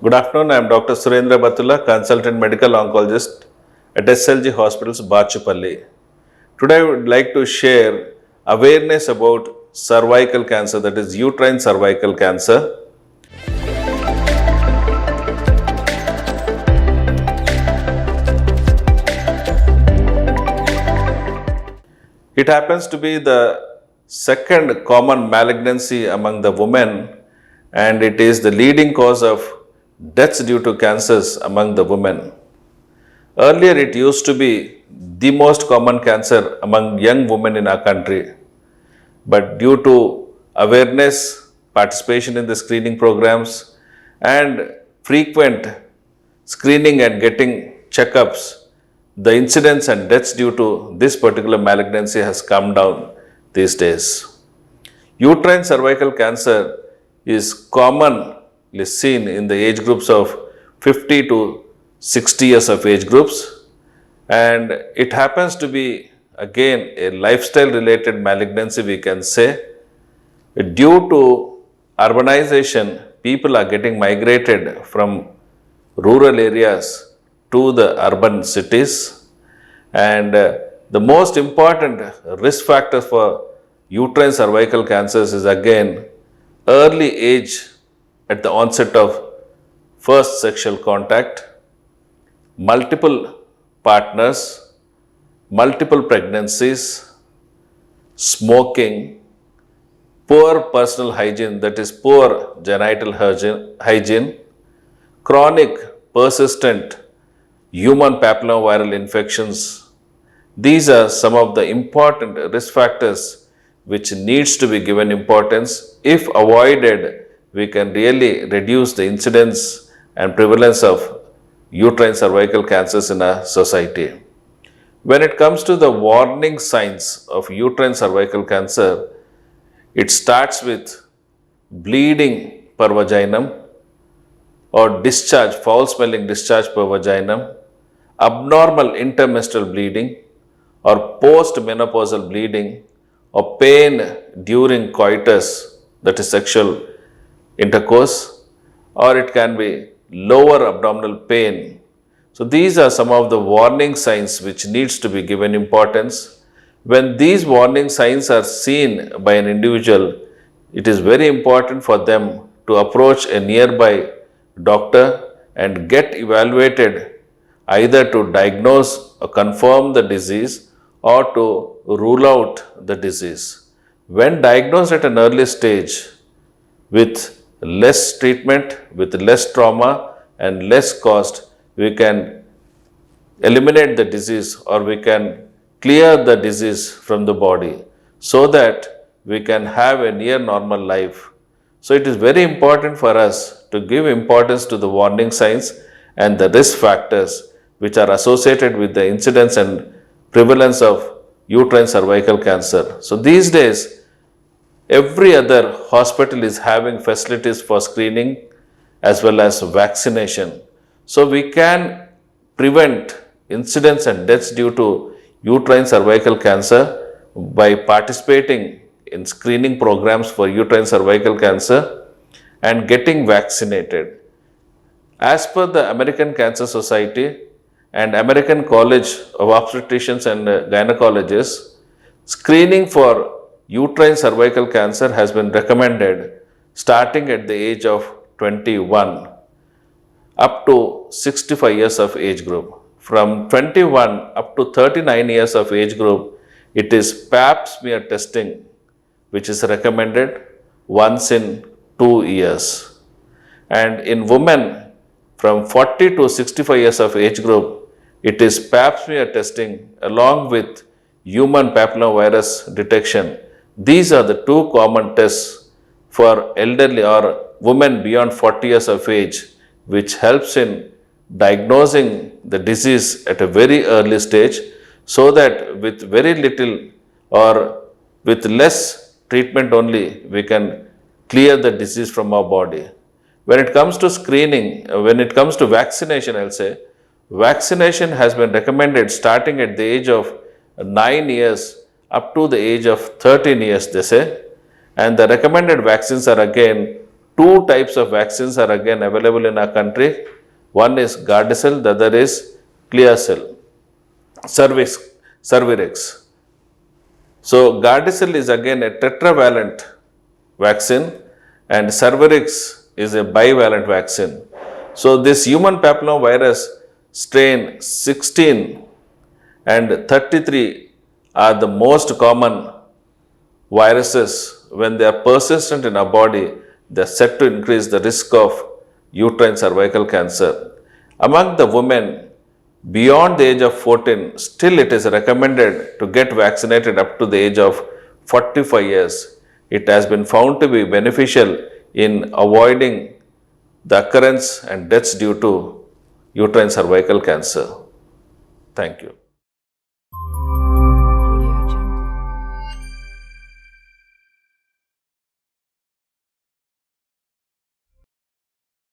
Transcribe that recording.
Good afternoon. I am Dr. Surendra Batula, consultant medical oncologist at SLG Hospitals, Bachupalli. Today, I would like to share awareness about cervical cancer, that is uterine cervical cancer. It happens to be the second common malignancy among the women, and it is the leading cause of deaths due to cancers among the women. Earlier, it used to be the most common cancer among young women in our country, but due to awareness, participation in the screening programs, and frequent screening and getting checkups, the incidence and deaths due to this particular malignancy has come down these days. Uterine cervical cancer is commonly seen in the age groups of 50 to 60 years of age groups, and it happens to be again a lifestyle related malignancy, we can say. Due to urbanization, people are getting migrated from rural areas to the urban cities, and the most important risk factor for uterine cervical cancers is again early age at the onset of first sexual contact, multiple partners, multiple pregnancies, smoking, poor personal hygiene, that is poor genital hygiene, chronic persistent human papillomaviral infections. These are some of the important risk factors which needs to be given importance. If avoided, we can really reduce the incidence and prevalence of uterine cervical cancers in our society. When it comes to the warning signs of uterine cervical cancer, it starts with bleeding per vaginum or discharge, foul smelling discharge per vaginum, abnormal intermenstrual bleeding or post-menopausal bleeding or pain during coitus, that is sexual intercourse, or it can be lower abdominal pain. So these are some of the warning signs which needs to be given importance. When these warning signs are seen by an individual, it is very important for them to approach a nearby doctor and get evaluated, either to diagnose or confirm the disease or to rule out the disease. When diagnosed at an early stage with less treatment, with less trauma and less cost, we can eliminate the disease or we can clear the disease from the body so that we can have a near normal life. So it is very important for us to give importance to the warning signs and the risk factors which are associated with the incidence and prevalence of uterine cervical cancer. So these days, every other hospital is having facilities for screening as well as vaccination. So we can prevent incidence and deaths due to uterine cervical cancer by participating in screening programs for uterine cervical cancer and getting vaccinated. As per the American Cancer Society and American College of Obstetricians and Gynecologists, screening for uterine cervical cancer has been recommended starting at the age of 21 up to 65 years of age group. From 21 up to 39 years of age group, it is pap smear testing which is recommended once in 2 years. And in women from 40 to 65 years of age group, it is pap smear testing along with human papillomavirus detection. These are the two common tests for elderly or women beyond 40 years of age, which helps in diagnosing the disease at a very early stage so that with very little or with less treatment only, we can clear the disease from our body. When it comes to screening, when it comes to vaccination, I'll say, vaccination has been recommended starting at the age of 9 years up to the age of 13 years, they say. And the recommended vaccines are again Two types of vaccines are again available in our country. One is Gardasil, the other is Clearasil, Cervarix. So Gardasil is again a tetravalent vaccine and Cervarix is a bivalent vaccine. So this human papillomavirus strain 16 and 33 are the most common viruses. When they are persistent in our body, they are said to increase the risk of uterine cervical cancer. Among the women beyond the age of 14, still it is recommended to get vaccinated up to the age of 45 years. It has been found to be beneficial in avoiding the occurrence and deaths due to uterine cervical cancer. Thank you.